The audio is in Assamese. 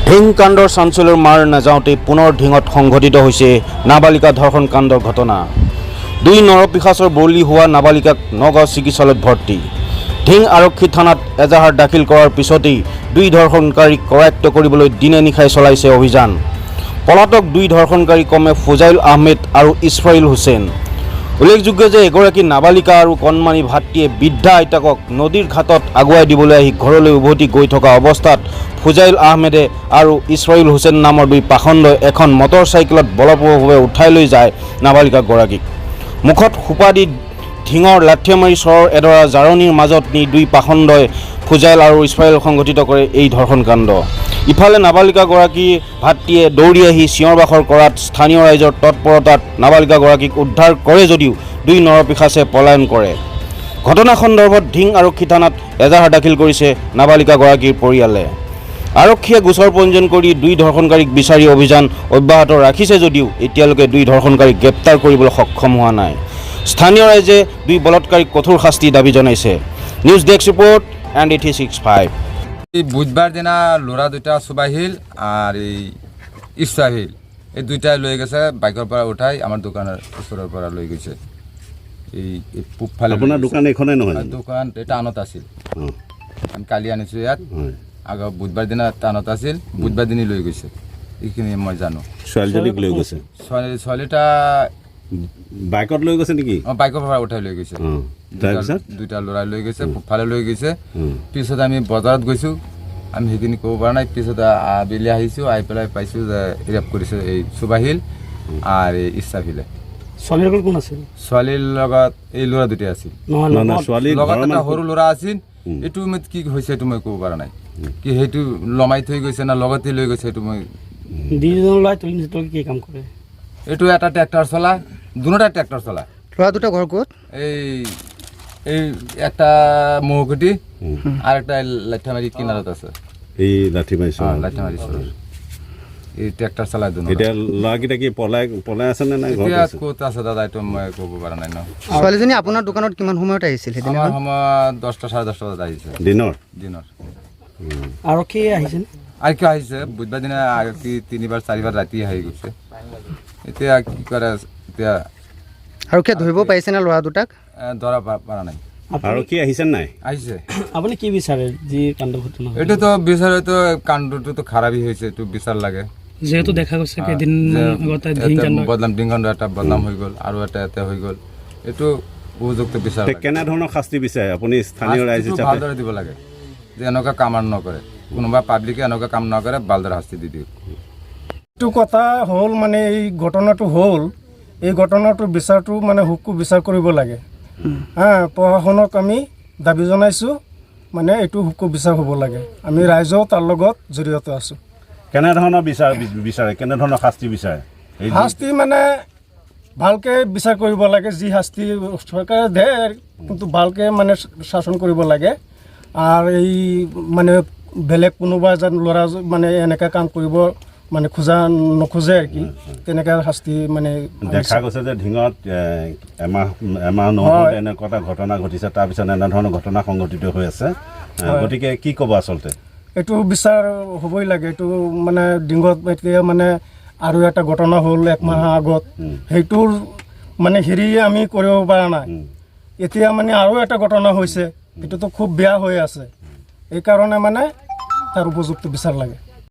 ঢিং কাণ্ডৰ চাঞ্চল্যৰ মাৰ নাযাওঁতেই পুনৰ ঢিঙত সংঘটিত হৈছে নাবালিকা ধৰ্ষণ কাণ্ডৰ ঘটনা। দুই নৰপিশাচৰ বলি হোৱা নাবালিকাক নগাঁও চিকিৎসালয়ত ভৰ্তি। ঢিং আৰক্ষী থানাত এজাহাৰ দাখিল কৰাৰ পিছতেই দুই ধৰ্ষণকাৰীক কৰায়ত্ব কৰিবলৈ দিনে নিশাই চলাইছে অভিযান। পলাতক দুই ধৰ্ষণকাৰী ক্ৰমে ফুজাইল আহমেদ আৰু ইছৰাইল হুছেইন। উল্লেখযোগ্য যে এগৰাকী নাবালিকা আৰু কণমানি ভাতৃয়ে বৃদ্ধা আইতাকক নদীৰ ঘাটত আগুৱাই দিবলৈ আহি ঘৰলৈ উভতি গৈ থকা অৱস্থাত ফুজাইল আহমেদে আৰু ইছৰাইল হুছেইন নামৰ দুই পাখণ্ডই এখন মটৰচাইকেলত বলপূৰ্বকভাৱে উঠাই লৈ যায় নাবালিকাগৰাকীক। মুখত সোপা দি ঢিঙৰ লাঠিমাৰি চৰৰ এডৰা জাৰণিৰ মাজত নি দুই পাখণ্ডই ফুজাইল আৰু ইছৰাইল সংঘটিত কৰে এই ধৰ্ষণ কাণ্ড। ইফালে নাবালিকাগৰাকী ভাতৃয়ে দৌৰি আহি চিঞৰ বাখৰ কৰাত স্থানীয় ৰাইজৰ তৎপৰতাত নাবালিকাগৰাকীক উদ্ধাৰ কৰে যদিও দুই নৰপিশাচে পলায়ন কৰে। ঘটনা সন্দৰ্ভত ঢিং আৰক্ষী থানাত এজাহাৰ দাখিল কৰিছে নাবালিকাগৰাকীৰ পৰিয়ালে। আৰক্ষীয়ে গোচৰ পঞ্জীয়ন কৰি দুই ধৰ্ষণকাৰীক বিচাৰি অভিযান অব্যাহত ৰাখিছে যদিও এতিয়ালৈকে দুই ধৰ্ষণকাৰীক গ্ৰেপ্তাৰ কৰিবলৈ সক্ষম হোৱা নাই। স্থানীয় ৰাইজে দুই বলৎকাৰীক কঠোৰ শাস্তি দাবী জনাইছে। News desk report ND365। বুধবাৰ দিনা ল'ৰা দুটা সুবাহিল আৰ ইছৰাহিল এই দুইটাই লৈ গেছে বাইকৰ পৰা উঠাই আমাৰ দোকানৰ ওচৰৰ পৰা লৈ গৈছে। এই পূবফালে আপোনাৰ দোকান এখনে নহয়? দোকান এটা আনত আছিল, আমি কালি আনিছোঁ ইয়াত। আগৰ বুধবাৰ দিনা টানত আছিল, বুধবাৰ দিনে লৈ গৈছে, এইখিনি মই জানো। ছোৱালীজনীক লৈ গৈছে? ছোৱালীটা বাইকত লৈ গৈছে নেকি? বাইকৰ পৰা উঠাই লৈ গৈছে। দুইটা ল'ৰাই লৈ গৈছে, পূবফালে লৈ গৈছে। পিছত আমি বজাৰত গৈছোঁ, আমি সেইখিনি ক'ব পৰা নাই। পিছত আবেলি আহিছোঁ, আহি পেলাই পাইছোঁ যে ৰেপ কৰিছে এই সুবাহিল আৰু এই ইছৰাহিলে। ছোৱালীৰ লগত কোন আছিল? ছোৱালীৰ লগত এই ল'ৰা দুটাই আছিল, লগত এটা সৰু ল'ৰা আছিল। এইটো কি হৈছে এইটো মই ক'ব পৰা নাই, কি সেইটো লমাই থৈ গৈছে না লগতে লৈ গৈছে সেইটো মই। দুইজন ল'ৰাই তুলি নিছে, কি কাম কৰে? এইটো এটা ট্ৰেক্টৰ চলা, দুটা ট্ৰেক্টৰ চলা। ল'ৰা দুটা ঘৰ ক'ত? এই একটা মহকুটি আৰ একটা লাঠিমাৰি কিনাৰত আছে। এই লাঠিমাৰি লাঠিমাৰি এই ট্ৰেক্টৰ চলাই দুনো। এতিয়া ল'ৰাকেইটা কি পলাই আছে নে নাই? ক'ত আছে দাদা এইটো মই ক'ব পৰা নাই ন। ছোৱালীজনী আপোনাৰ দোকানত কিমান সময়ত আহিছিল? আমাৰ সময়ত 10টা 10:30 বজাত আহিছে দিনৰ। আৰক্ষী আহিছিল? আৰক্ষী আহিছে বুধবাৰ দিনা, আৰক্ষী 3বাৰ 4বাৰ ৰাতি আহি গৈছে। এতিয়া কি কৰে, এতিয়া আৰক্ষীয়ে ধৰিব পাৰিছে না ল'ৰা দুটাক? ধৰা পৰা নাই। আৰক্ষী আহিছে নাই? আহিছে। আপুনি কি বিচাৰে যি কাণ্ড ঘটনা? এইটো তো বিচাৰে, তো কাণ্ডটো তো খাৰাপই হৈছে, এইটো বিচাৰ লাগে। যেহেতু দেখা গৈছে কেইদিন আগতে ঢিং কাণ্ড এটা বদনাম হৈ গ'ল আৰু এটা হৈ গ'ল, এইটো উপযুক্ত বিচাৰ। কেনেধৰণৰ শাস্তি বিচাৰে আপুনি স্থানীয় ৰাইজ হিচাপে? ভালদৰে দিব লাগে, যে এনেকুৱা কাম আৰু নকৰে, কোনোবা পাব্লিকে এনেকুৱা কাম নকৰে, ভালদৰে শাস্তি দি দিওঁ। এইটো কথা হ'ল মানে এই ঘটনাটো হ'ল, এই ঘটনাটোৰ বিচাৰটো মানে হুকু বিচাৰ কৰিব লাগে। প্ৰশাসনক আমি দাবী জনাইছোঁ, মানে এইটো হুকু বিচাৰ হ'ব লাগে। আমি ৰাইজেও তাৰ লগত জড়িত আছোঁ। কেনেধৰণৰ বিচাৰে, কেনেধৰণৰ শাস্তি বিচাৰে? শাস্তি মানে ভালকৈ বিচাৰ কৰিব লাগে। যি শাস্তি চৰকাৰে দিয়ে কিন্তু ভালকৈ মানে শাসন কৰিব লাগে। আৰু এই মানে বেলেগ কোনোবা এজন ল'ৰা মানে এনেকৈ কাম কৰিব মানে নোখোজে আৰু কি, তেনেকৈ শাস্তি মানে দেখা গৈছে যে ঢিঙত এমাহ নহওঁতে এনেকুৱা এটা ঘটনা ঘটিছে, তাৰপিছত এনেধৰণৰ ঘটনা সংঘটিত হৈ আছে। গতিকে কি ক'ব আচলতে? এইটো বিচাৰ হ'বই লাগে। এইটো মানে ডিঙত এতিয়া মানে আৰু এটা ঘটনা হ'ল 1 মাহ আগত, সেইটোৰ মানে আমি কৰিব পৰা নাই। এতিয়া মানে আৰু এটা ঘটনা হৈছে, এইটোতো খুব বেয়া হৈ আছে। এইকাৰণে মানে তাৰ উপযুক্ত বিচাৰ লাগে।